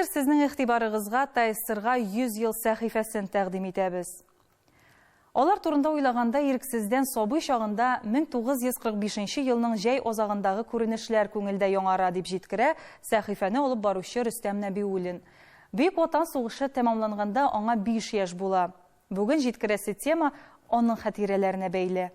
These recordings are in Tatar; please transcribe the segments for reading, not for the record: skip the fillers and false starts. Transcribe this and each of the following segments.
Хәзер сезнең игътибарыгызга Тайсырга 100 ел сәхифәсен тәкъдим итәбез. Алар турында уйлаганда ирексездән сабый чагында 1945 елның җәй азагындагы күренешләр күңелдә яңара дип җиткерә сәхифәне алып баручы Рөстәм Нәбиуллин. Бөек Ватан сугышы тәмамланганда аңа 5 яшь була. Бүген җиткерәсе тема аның хатирәләренә бәйле.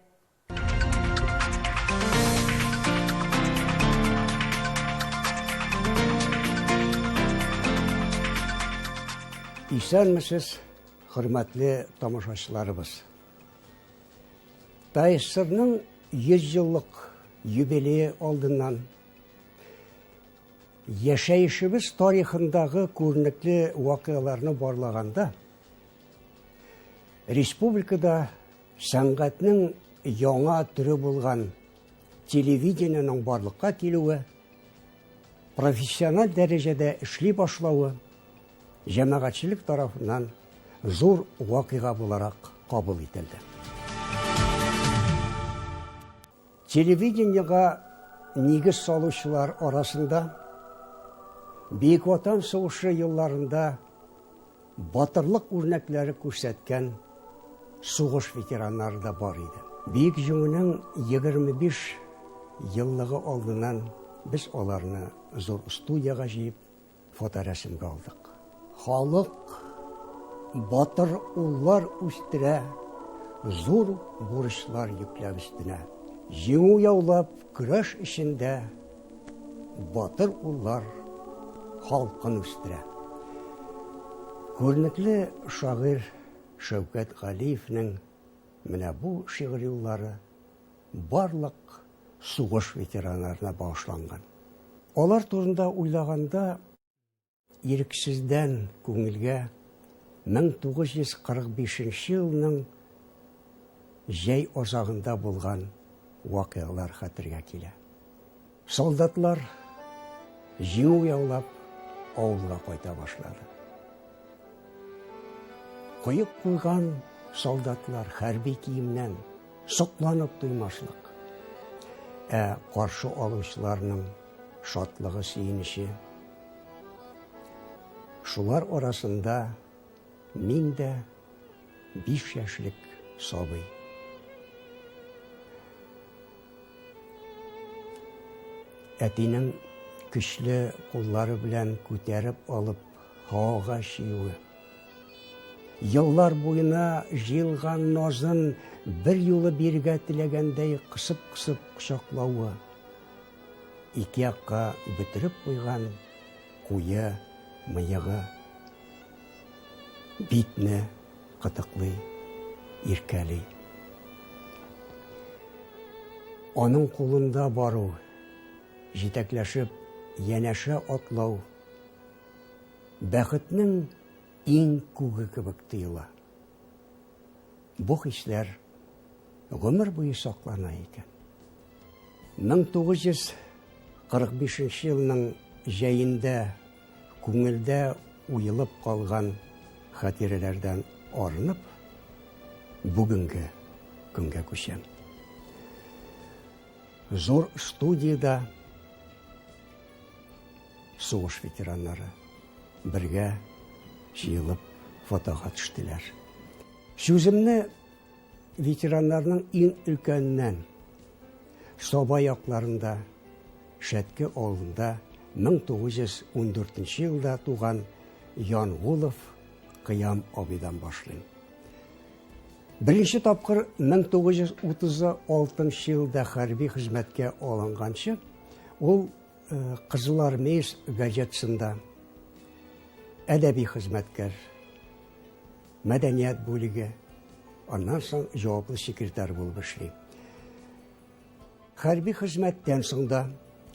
Исәнмесез, хөрмәтле тамашачыларыбыз. Тайсырның 100 еллык юбилее алдыннан яшәешебез тарихындагы күренекле вакыйгаларны барлаганда, республикада сәнгатьнең яңа түрі булган телевидениянең барлыкка килүе, профессиональ дәрәҗәдә эшли башлауы җәмәгатьчелек тарафыннан зур вакыйга буларак кабул ителде. Телевидениягә нигез салучылар арасында Бөек Ватан сугышы елларында батырлык үрнәкләре күрсәткән сугыш ветераннары да бар иде. Бөек җиңүнең 25 еллыгы алдыннан без аларны зур студияга җыеп фоторәсемгә алдык. Халык батыр уллар үстерә, зур бурычлар йөкләп өстенә. Җиңү яулап көрәш эчендә батыр уллар халкын үстерә. Күренекле шагыйрь Шәүкәт Галиевнең менә бу шигъри юллары барлык сугыш ветераннарына багышланган. Алар турында уйлаганда ирексездән күңелгә 1945 елның җәй азагында булган вакыйгалар хәтергә килә. Солдатлар җиңү яулап авылга кайта башлады. Коеп куйган солдатлар хәрби киемнән сокланып туймаслык. Каршы алучыларның шатлыгы, сөенече. Шулар арасында мин дә 5 яшьлек сабый. Әтинең көчле куллары белән күтәреп алып һавага чөюе. Еллар буена җыелган назын бер юлы биргә теләгәндәй кысып-кысып кочаклавы. Ике якка бөтереп куйган куе мыегы. Битне кытыклый, иркәли. Аның кулында бару, җитәкләшеп, янәшә атлау, бәхетнең иң күге кебек тоела. Бу хисләр гомер буе саклана икән. 1945 елның җәендә күңелдә уелып калган хатирәләрдән арынып, бүгенге көнгә күчәм. Зур студияда сугыш ветераннары бергә җыелып фотога төштеләр. Сүземне ветераннарның иң өлкәннән Сабай якларында, Шәтке авылында 1914 елда туган Янгулов Кыям абыйдан башлыйм. Беренче тапкыр 1936 елда хәрби хезмәткә алынганчы, ул Кызыл Армия газетасында әдәби хезмәткәр, мәдәният бүлеге, аннан соң җаваплы секретарь булып эшли. Хәрби хезмәттән соң да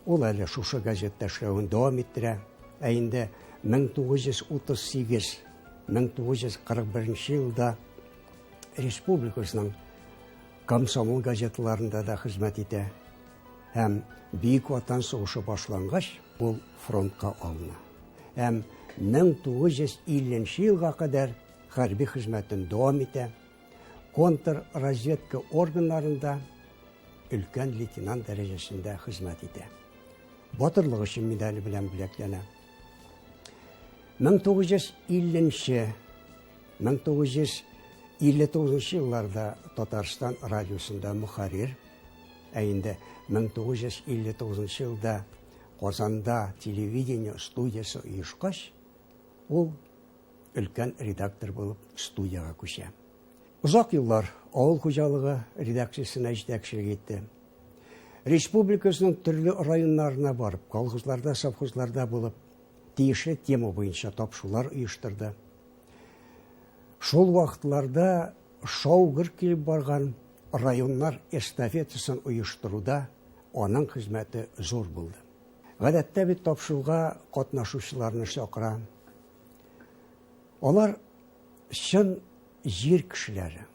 ул әле шушы газетта эшләвен дәвам иттерә. Инде 1938-1941 елда республикасының комсомол газеталарында да хезмәт итә. Һәм Бөек Ватан сугышы башлангач, ул фронтка алына. Һәм 1950 елга кадәр хәрби хезмәтен дәвам итә. Контрразведка органнарында өлкән лейтенант дәрәҗәсендә хезмәт итә. Батырлык өчен медале белән бүләкләнә. 1950-1959 елларда Татарстан радиосында мөхәррир, инде 1959 елда Казанда телевидение студиясы оешкач, ул өлкән редактор булып студияга күчә. Узак еллар авыл хуҗалыгы редакциясенә җитәкчелек итте. Республикасының төрле районнарына барып, колхозларда, совхозларда булып, тиешле тема буенча тапшырулар оештырды. Шул вакытларда шаугыр килеп барган районнар эстафетасын оештыруда аның хезмәте зур булды. Гадәттә бит тапшыруга катнашучыларны чакыра. Алар чын җир кешеләре.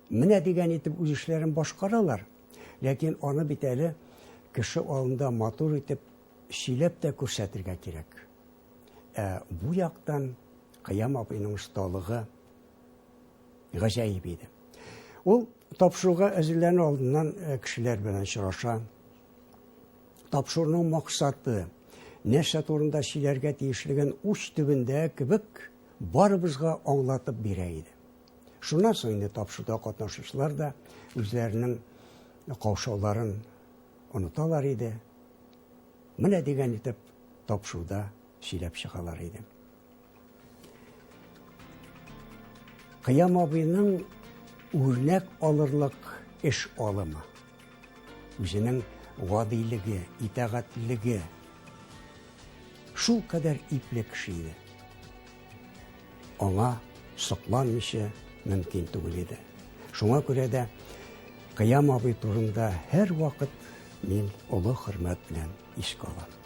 Менә дигән итеп үз эшләрен башкаралар, ләкин аны бит әле кеше алдында матур итеп сөйләп тә күрсәтергә кирәк. Бу яктан Кыям абыйның осталыгы гаҗәеп иде. Ул тапшыруга әзерләнү алдыннан кешеләр белән очраша. Тапшыруның максаты, нәрсә турында сөйләргә тиешлеген уч төбендә кебек барыбызга аңлатып бирә иде. Шуннан соң инде тапшыруда катнашучылар да үзләренең каушауларын оныталар иде. Менә дигән итеп тапшыруда сөйләп чыгалар иде. Кыям абыйның үрнәк алырлык эш алымы, үзенең гадилеге, итәгатьлеге шул кадәр ипле кеше иде. Аңа сокланмыйча мөмкин түгел иде. Шуңа күрә дә Кыям абый турында һәр вакыт мин олы хөрмәт белән искә алам.